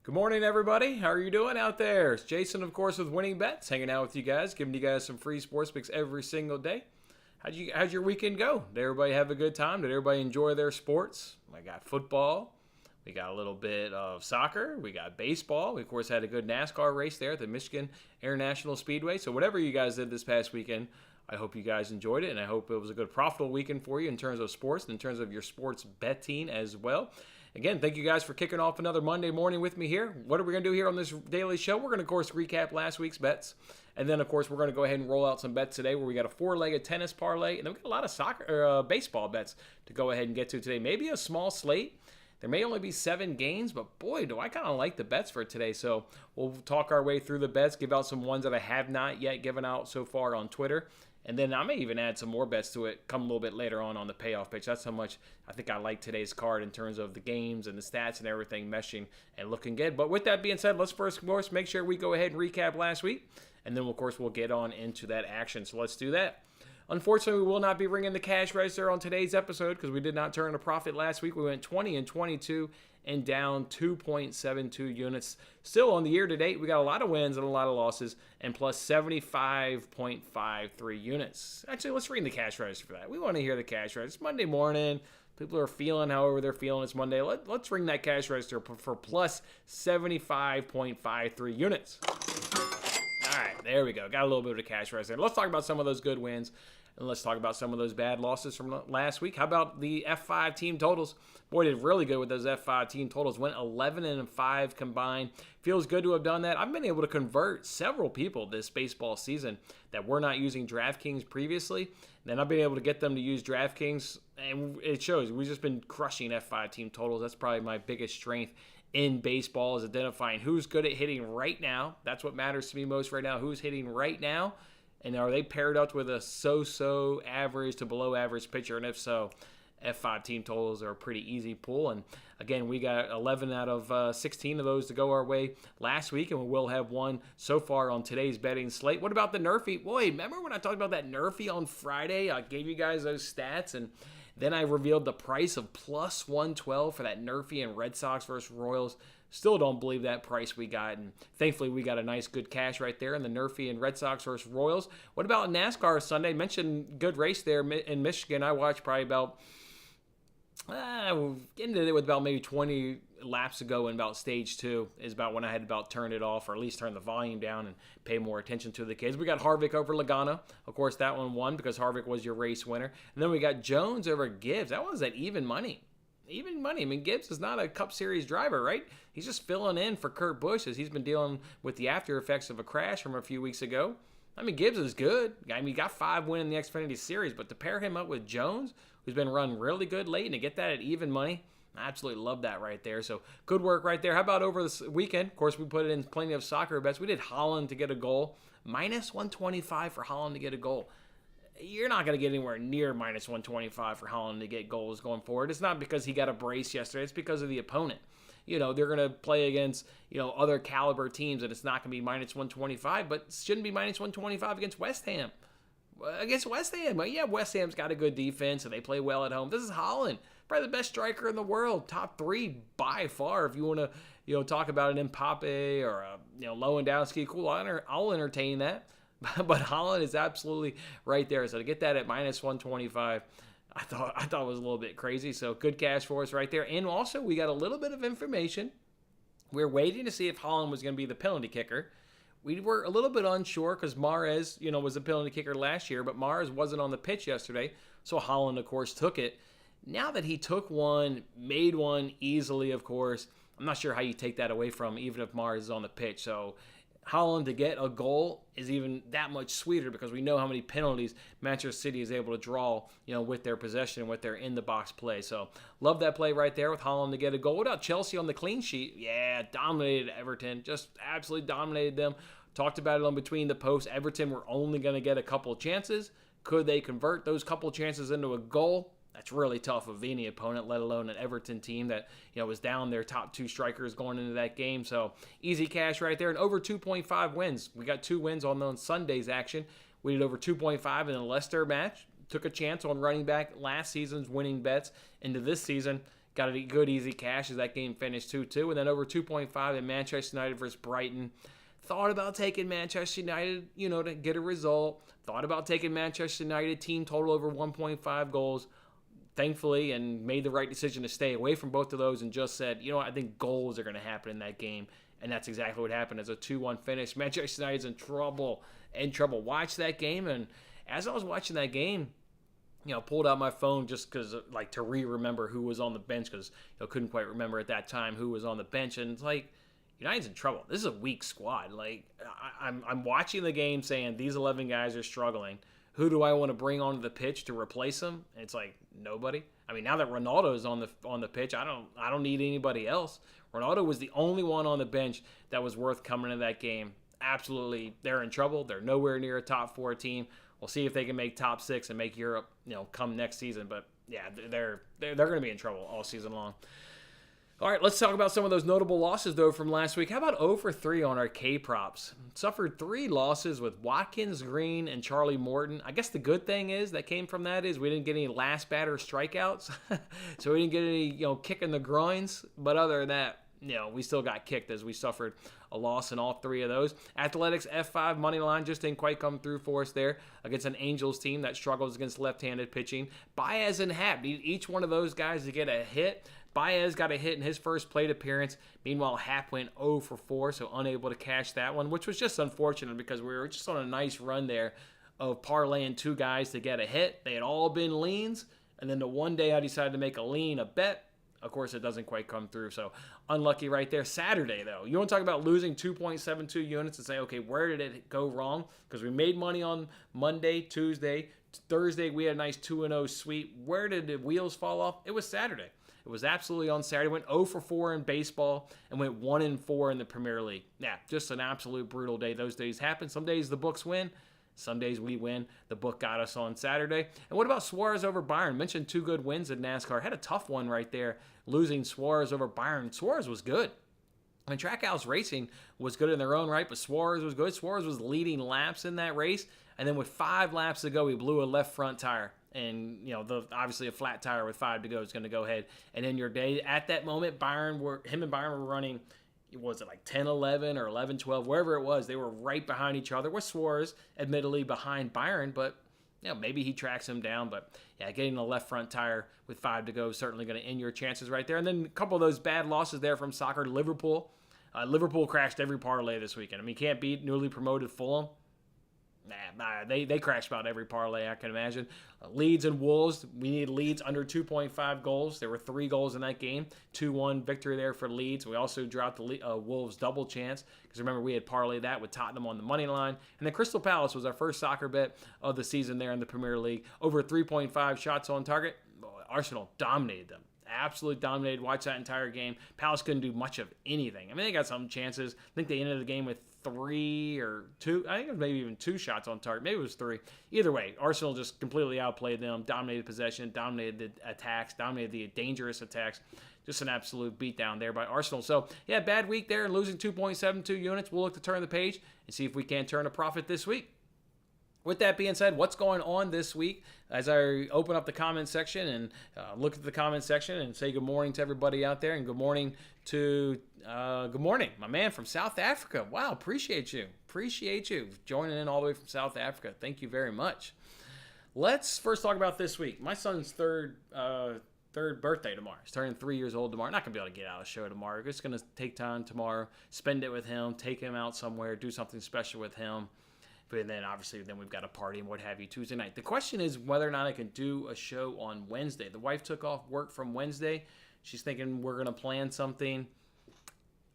Good morning, everybody. How are you doing out there? It's Jason, of course, with Winning Bets, hanging out with you guys, giving you guys some free sports picks every single day. How'd your weekend go? Did everybody have a good time? Did everybody enjoy their sports? I got football. We got a little bit of soccer. We got baseball. We, of course, had a good NASCAR race there at the Michigan International Speedway. So whatever you guys did this past weekend, I hope you guys enjoyed it, and I hope it was a good, profitable weekend for you in terms of sports and in terms of your sports betting as well. Again, thank you guys for kicking off another Monday morning with me here. What are we going to do here on this daily show? We're going to, of course, recap last week's bets. And then, of course, we're going to go ahead and roll out some bets today where we got a four-legged tennis parlay. And then we got a lot of baseball bets to go ahead and get to today. Maybe a small slate. There may only be 7 games, but boy, do I kind of like the bets for today. So we'll talk our way through the bets, give out some ones that I have not yet given out so far on Twitter. And then I may even add some more bets to it come a little bit later on the payoff pitch. That's how much I think I like today's card in terms of the games and the stats and everything meshing and looking good. But with that being said, let's first, of course, make sure we go ahead and recap last week. And then, of course, we'll get on into that action. So let's do that. Unfortunately, we will not be ringing the cash register on today's episode because we did not turn a profit last week. We went 20-22 and down 2.72 units. Still on the year to date, we got a lot of wins and a lot of losses and plus 75.53 units. Actually, let's ring the cash register for that. We want to hear the cash register. It's Monday morning. People are feeling however they're feeling. It's Monday. Let's ring that cash register for plus 75.53 units. All right, there we go. Got a little bit of a cash register. Let's talk about some of those good wins. And let's talk about some of those bad losses from last week. How about the F5 team totals? Boy, did really good with those F5 team totals. Went 11-5 combined. Feels good to have done that. I've been able to convert several people this baseball season that were not using DraftKings previously. And then I've been able to get them to use DraftKings, and it shows. We've just been crushing F5 team totals. That's probably my biggest strength in baseball, is identifying who's good at hitting right now. That's what matters to me most right now. Who's hitting right now? And are they paired up with a so-so average to below average pitcher? And if so, F5 team totals are a pretty easy pull. And again, we got 11 out of 16 of those to go our way last week, and we will have one so far on today's betting slate. What about the Nerfy? Boy, remember when I talked about that Nerfy on Friday? I gave you guys those stats, and then I revealed the price of plus 112 for that Nerfy and Red Sox versus Royals. Still don't believe that price we got, and thankfully we got a nice good cash right there in the Nerfy and Red Sox versus Royals. What about NASCAR Sunday? Mentioned good race there in Michigan. I watched probably about ended it with about maybe 20 laps ago, and about stage 2 is about when I had about turned it off, or at least turn the volume down and pay more attention to the kids. We got Harvick over Logano. Of course, that one won because Harvick was your race winner. And then we got Jones over Gibbs. That one's at even money. Even money. I mean, Gibbs is not a Cup Series driver, right? He's just filling in for Kurt Busch as he's been dealing with the after effects of a crash from a few weeks ago. I mean, Gibbs is good. I mean, he got 5 wins in the Xfinity Series, but to pair him up with Jones, who's been running really good late, and to get that at even money, I absolutely love that right there. So good work right there. How about over this weekend? Of course, we put it in plenty of soccer bets. We did Holland to get a goal. Minus 125 for Holland to get a goal. You're not going to get anywhere near minus 125 for Holland to get goals going forward. It's not because he got a brace yesterday. It's because of the opponent. You know, they're going to play against, other caliber teams, and it's not going to be minus 125, but it shouldn't be minus 125 against West Ham. But yeah, West Ham's got a good defense, and they play well at home. This is Holland, probably the best striker in the world, top 3 by far. If you want to, talk about an Mbappe or a, Lewandowski, cool, I'll entertain that. But Holland is absolutely right there. So to get that at minus 125, I thought it was a little bit crazy. So good cash for us right there. And also, we got a little bit of information. We're waiting to see if Holland was going to be the penalty kicker. We were a little bit unsure because Mahrez, was a penalty kicker last year, but Mahrez wasn't on the pitch yesterday. So Holland, of course, took it. Now that he took one, made one easily, of course, I'm not sure how you take that away from him, even if Mahrez is on the pitch. So Holland to get a goal is even that much sweeter because we know how many penalties Manchester City is able to draw, with their possession, with their in-the-box play. So love that play right there with Holland to get a goal. What about Chelsea on the clean sheet? Yeah, dominated Everton. Just absolutely dominated them. Talked about it on Between the Posts. Everton were only going to get a couple of chances. Could they convert those couple of chances into a goal? That's really tough of any opponent, let alone an Everton team that was down their top 2 strikers going into that game. So easy cash right there, and over 2.5 wins. We got 2 wins on Sunday's action. We did over 2.5 in the Leicester match. Took a chance on running back last season's winning bets into this season. got a good easy cash as that game finished 2-2. And then over 2.5 in Manchester United versus Brighton. Thought about taking Manchester United, to get a result. Thought about taking Manchester United team total over 1.5 goals. Thankfully, and made the right decision to stay away from both of those and just said, I think goals are going to happen in that game. And that's exactly what happened as a 2-1 finish. Manchester United's in trouble. Watch that game. And as I was watching that game, pulled out my phone just because, to remember who was on the bench because, couldn't quite remember at that time who was on the bench. And it's like, United's in trouble. This is a weak squad. I'm watching the game saying these 11 guys are struggling. Who do I want to bring onto the pitch to replace them? And it's like nobody. I mean, now that Ronaldo is on the pitch, I don't need anybody else. Ronaldo was the only one on the bench that was worth coming to that game. Absolutely, they're in trouble. They're nowhere near a top 4 team. We'll see if they can make top 6 and make Europe, come next season. But yeah, they're going to be in trouble all season long. All right, let's talk about some of those notable losses, though, from last week. How about 0 for 3 on our K-props? Suffered 3 losses with Watkins, Green, and Charlie Morton. I guess the good thing is that came from that is we didn't get any last batter strikeouts. So we didn't get any, kick in the groins. But other than that, we still got kicked as we suffered a loss in all 3 of those. Athletics F5 money line just didn't quite come through for us there against an Angels team that struggles against left-handed pitching. Baez and Happ need each one of those guys to get a hit. Baez got a hit in his first plate appearance. Meanwhile, Happ went 0 for 4, so unable to cash that one, which was just unfortunate because we were just on a nice run there of parlaying 2 guys to get a hit. They had all been leans, and then the one day I decided to make a lean, a bet. Of course, it doesn't quite come through, so unlucky right there. Saturday, though, you want to talk about losing 2.72 units and say, okay, where did it go wrong? Because we made money on Monday, Tuesday, Thursday, we had a nice 2-0 sweep. Where did the wheels fall off? It was Saturday. It was absolutely on Saturday. Went 0 for 4 in baseball and went 1-4 in the Premier League. Yeah, just an absolute brutal day. Those days happen. Some days the books win. Some days we win. The book got us on Saturday. And what about Suarez over Byron? Mentioned 2 good wins in NASCAR. Had a tough one right there, losing Suarez over Byron. Suarez was good. I mean, Trackhouse Racing was good in their own right, but Suarez was good. Suarez was leading laps in that race. And then with 5 laps to go, he blew a left front tire. And, obviously a flat tire with 5 to go is going to go ahead and end your day. At that moment, him and Byron were running, was it like 10-11 or 11-12, wherever it was. They were right behind each other with Suarez, admittedly behind Byron, but maybe he tracks him down. But yeah, getting the left front tire with 5 to go is certainly going to end your chances right there. And then a couple of those bad losses there from soccer. Liverpool crashed every parlay this weekend. I mean, can't beat newly promoted Fulham. They crashed about every parlay I can imagine. Leeds and Wolves, we need Leeds under 2.5 goals. There were 3 goals in that game. 2-1 victory there for Leeds. We also dropped the Wolves double chance because remember we had parlayed that with Tottenham on the money line. And then Crystal Palace was our first soccer bet of the season there in the Premier League. Over 3.5 shots on target. Arsenal dominated them. Absolutely dominated. Watch that entire game. Palace couldn't do much of anything. I mean, they got some chances. I think they ended the game with 3 or 2. I think it was maybe even 2 shots on target. Maybe it was 3. Either way, Arsenal just completely outplayed them, dominated possession, dominated the attacks, dominated the dangerous attacks. Just an absolute beatdown there by Arsenal. So, yeah, bad week there and losing 2.72 units. We'll look to turn the page and see if we can turn a profit this week. With that being said, what's going on this week? As I open up the comment section and look at the comment section and say good morning to everybody out there, and good morning, my man from South Africa. Wow, appreciate you joining in all the way from South Africa. Thank you very much. Let's first talk about this week. My son's third birthday tomorrow. He's turning 3 years old tomorrow. Not gonna be able to get out of the show tomorrow. Just gonna take time tomorrow, spend it with him, take him out somewhere, do something special with him. But then obviously we've got a party and what have you Tuesday night. The question is whether or not I can do a show on Wednesday. The wife took off work from Wednesday. She's thinking we're going to plan something.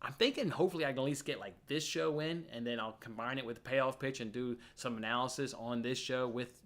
I'm thinking hopefully I can at least get like this show in, and then I'll combine it with the payoff pitch and do some analysis on this show with,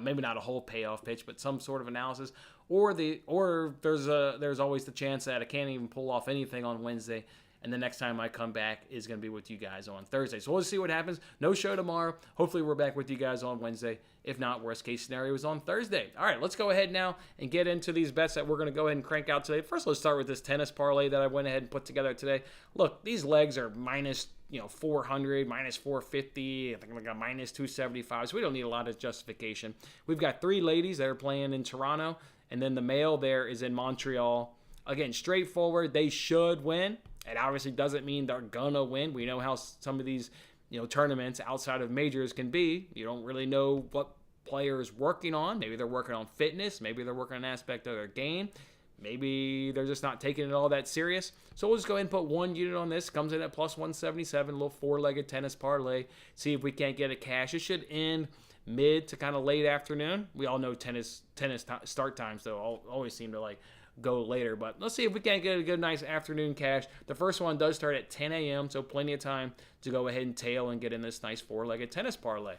maybe not a whole payoff pitch, but some sort of analysis. Or there's always the chance that I can't even pull off anything on Wednesday. And the next time I come back is going to be with you guys on Thursday. So we'll see what happens. No show tomorrow. Hopefully we're back with you guys on Wednesday. If not, worst case scenario is on Thursday. All right, let's go ahead now and get into these bets that we're going to go ahead and crank out today. First, let's start with this tennis parlay that I went ahead and put together today. Look, these legs are minus 400, minus 450. I think I got minus 275. So we don't need a lot of justification. We've got 3 ladies that are playing in Toronto. And then the male there is in Montreal. Again, straightforward. They should win. It obviously doesn't mean they're gonna win. We know how some of these, tournaments outside of majors can be. You don't really know what players working on. Maybe they're working on fitness. Maybe they're working on an aspect of their game. Maybe they're just not taking it all that serious. So we'll just go ahead and put 1 unit on this. Comes in at plus 177, a little 4-legged tennis parlay. See if we can't get it cash. It should end mid to kind of late afternoon. We all know tennis start times, though, always seem to go later. But let's see if we can't get a good, nice afternoon cash. The first one does start at 10 a.m., so plenty of time to go ahead and tail and get in this nice 4-legged tennis parlay.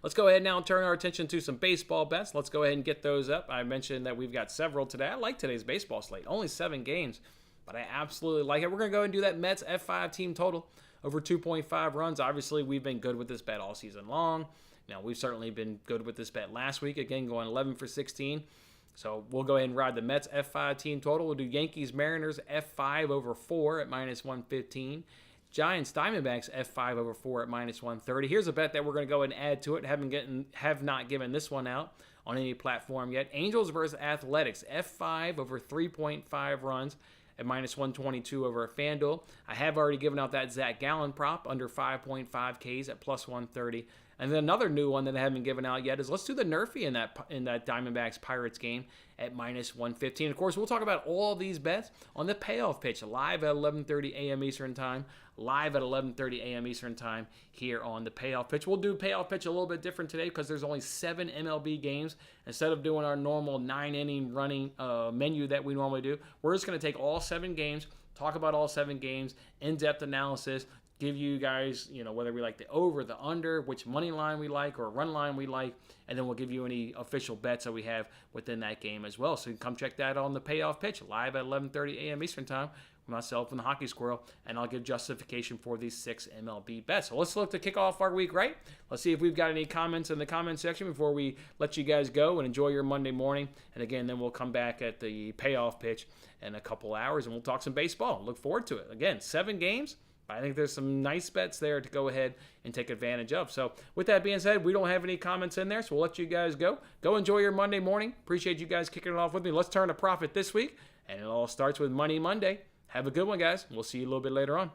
Let's go ahead now and turn our attention to some baseball bets. Let's go ahead and get those up. I mentioned that we've got several today. I like today's baseball slate. Only 7 games, but I absolutely like it. We're going to go ahead and do that Mets F5 team total over 2.5 runs. Obviously, we've been good with this bet all season long. Now, we've certainly been good with this bet last week. Again, going 11 for 16. So we'll go ahead and ride the Mets F5 team total. We'll do Yankees Mariners F5 over 4 at minus 115. Giants Diamondbacks F5 over 4 at minus 130. Here's a bet that we're going to go ahead and add to it. Have not given this one out on any platform yet. Angels versus Athletics F5 over 3.5 runs at minus 122 over FanDuel. I have already given out that Zach Gallen prop under 5.5 Ks at plus 130. And then another new one that I haven't given out yet is let's do the Nerfy in that Diamondbacks Pirates game at minus 115. Of course, we'll talk about all of these bets on the payoff pitch live at 11:30 a.m. Eastern Time. Live at 11:30 a.m. Eastern Time here on the payoff pitch. We'll do payoff pitch a little bit different today because there's only 7 MLB games. Instead of doing our normal 9-inning running menu that we normally do, we're just going to take all 7 games, talk about all 7 games, in-depth analysis, give you guys, whether we like the over, the under, which money line we like or run line we like, and then we'll give you any official bets that we have within that game as well. So you can come check that on the payoff pitch live at 11:30 a.m. Eastern Time with myself and the Hockey Squirrel, and I'll give justification for these 6 MLB bets. So let's look to kick off our week, right? Let's see if we've got any comments in the comment section before we let you guys go and enjoy your Monday morning. And again, then we'll come back at the payoff pitch in a couple hours, and we'll talk some baseball. Look forward to it. Again, 7 games. I think there's some nice bets there to go ahead and take advantage of. So with that being said, we don't have any comments in there, so we'll let you guys go. Go enjoy your Monday morning. Appreciate you guys kicking it off with me. Let's turn a profit this week, and it all starts with Money Monday. Have a good one, guys. We'll see you a little bit later on.